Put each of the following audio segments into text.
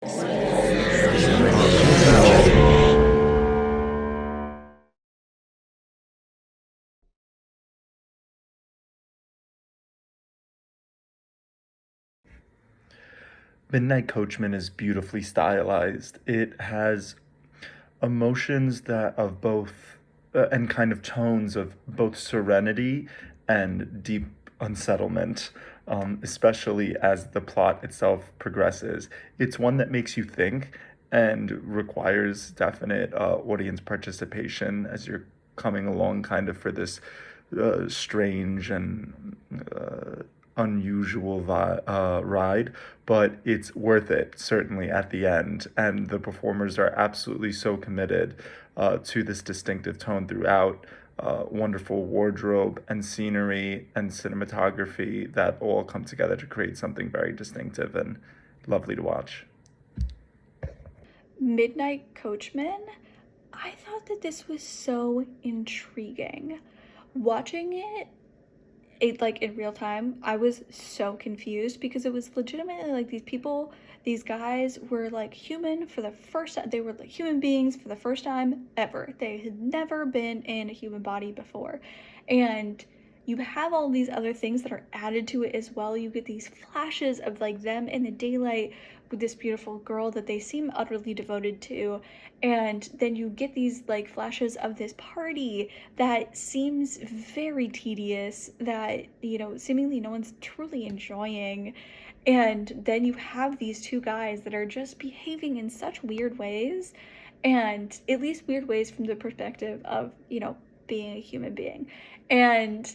Midnight Coachman is beautifully stylized. It has emotions that of both and kind of tones of both serenity and deep unsettlement, especially as the plot itself progresses. It's one that makes you think and requires definite audience participation as you're coming along kind of for this strange and unusual ride, but it's worth it, certainly, at the end. And the performers are absolutely so committed to this distinctive tone throughout. Wonderful wardrobe and scenery and cinematography that all come together to create something very distinctive and lovely to watch. Midnight Coachman, I thought that this was so intriguing. Watching it like in real time, I was so confused because it was legitimately like these people, these guys were like human for the first time. They were like human beings for the first time ever. They had never been in a human body before. And you have all these other things that are added to it as well. You get these flashes of like them in the daylight with this beautiful girl that they seem utterly devoted to, and then you get these like flashes of this party that seems very tedious, that seemingly no one's truly enjoying. And then you have these two guys that are just behaving in such weird ways, and at least weird ways from the perspective of being a human being. And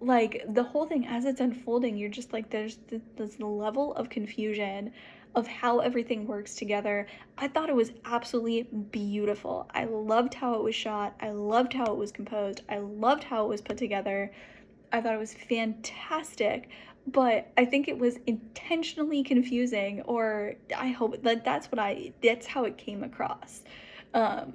like the whole thing as it's unfolding, you're just like, there's this level of confusion of how everything works together. I thought it was absolutely beautiful. I loved how it was shot. I loved how it was composed. I loved how it was put together. I thought it was fantastic, but I think it was intentionally confusing, or I hope that that's how it came across. Um,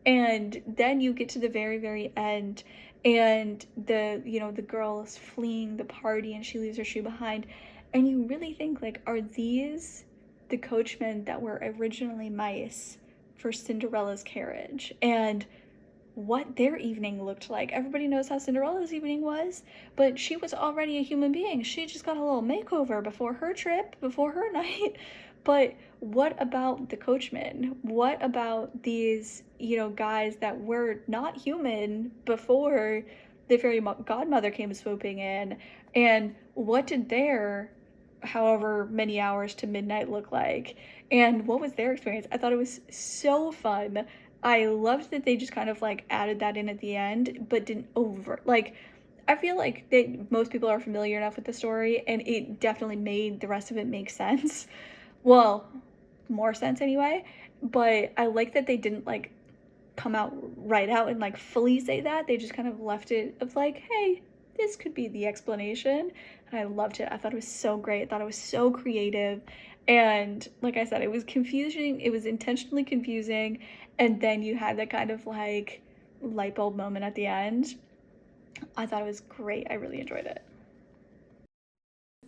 and then you get to the very, very end, and the girl is fleeing the party and she leaves her shoe behind, and you really think like, are these the coachmen that were originally mice for Cinderella's carriage? And what their evening looked like. Everybody knows how Cinderella's evening was, but she was already a human being. She just got a little makeover before her trip, before her night. But what about the coachmen? What about these, guys that were not human before the fairy godmother came swooping in? And what did their however many hours to midnight look like? And what was their experience? I thought it was so fun. I loved that they just kind of like added that in at the end, but didn't like. I feel like most people are familiar enough with the story, and it definitely made the rest of it make sense. Well, more sense anyway. But I like that they didn't like come out right out and like fully say that. They just kind of left it of like, hey, this could be the explanation. And I loved it. I thought it was so great. I thought it was so creative. And like I said, it was confusing. It was intentionally confusing. And then you had that kind of like light bulb moment at the end. I thought it was great. I really enjoyed it.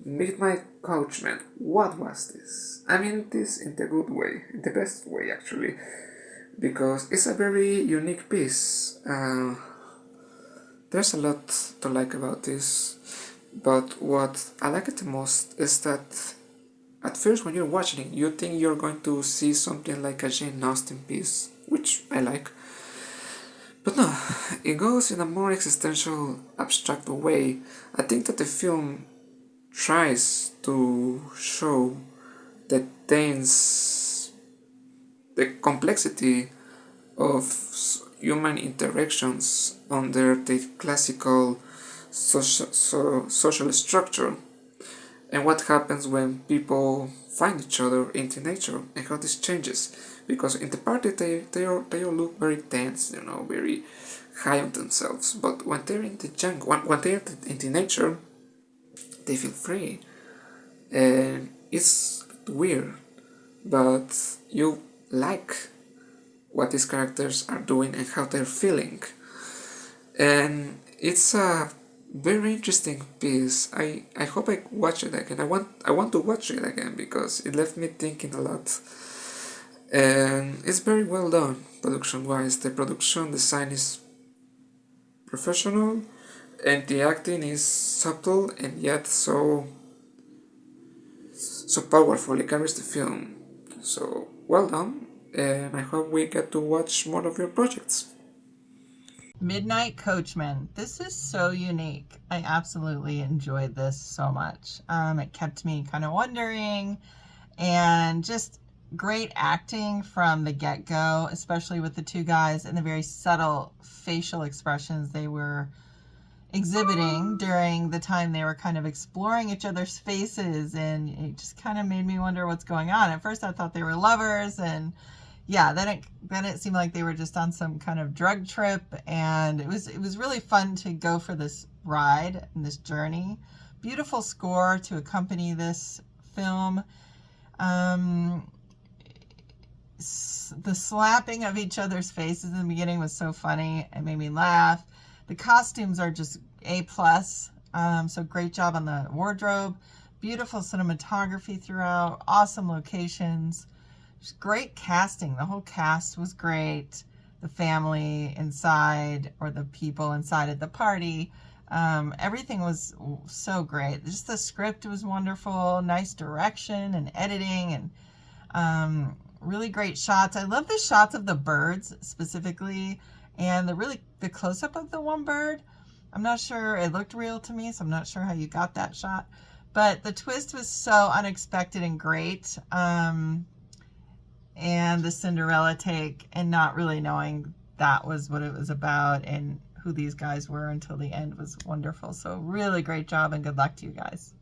Midnight Coachman, what was this? I mean this in the good way, in the best way actually, because it's a very unique piece. There's a lot to like about this, but what I like it the most is that at first when you're watching it, you think you're going to see something like a Jane Austen piece, which I like. But no, it goes in a more existential, abstract way. I think that the film tries to show the tense, the complexity of human interactions under the classical social structure, and what happens when people find each other in the nature and how this changes. Because in the party they all look very tense, very high on themselves. But when they're in the jungle, when they're in the nature, they feel free, and it's weird, but you like what these characters are doing and how they're feeling. And it's a Very interesting piece. I hope I watch it again. I want to watch it again because it left me thinking a lot. And it's very well done production wise. The production design is professional and the acting is subtle and yet so powerful. It carries the film. So well done, and I hope we get to watch more of your projects. Midnight Coachman. This is so unique. I absolutely enjoyed this so much. It kept me kind of wondering, and just great acting from the get-go, especially with the two guys and the very subtle facial expressions they were exhibiting during the time they were kind of exploring each other's faces, and it just kind of made me wonder what's going on. At first I thought they were lovers, and yeah, then it seemed like they were just on some kind of drug trip, and it was really fun to go for this ride and this journey. Beautiful score to accompany this film. The slapping of each other's faces in the beginning was so funny. It made me laugh. The costumes are just A+. So great job on the wardrobe. Beautiful cinematography throughout. Awesome locations. Just great casting. The whole cast was great. The family inside, or the people inside at the party. Everything was so great. Just the script was wonderful. Nice direction and editing, and really great shots. I love the shots of the birds specifically, and the close-up of the one bird. I'm not sure, it looked real to me, so I'm not sure how you got that shot. But the twist was so unexpected and great. And the Cinderella take, and not really knowing that was what it was about and who these guys were until the end, was wonderful. So really great job, and good luck to you guys.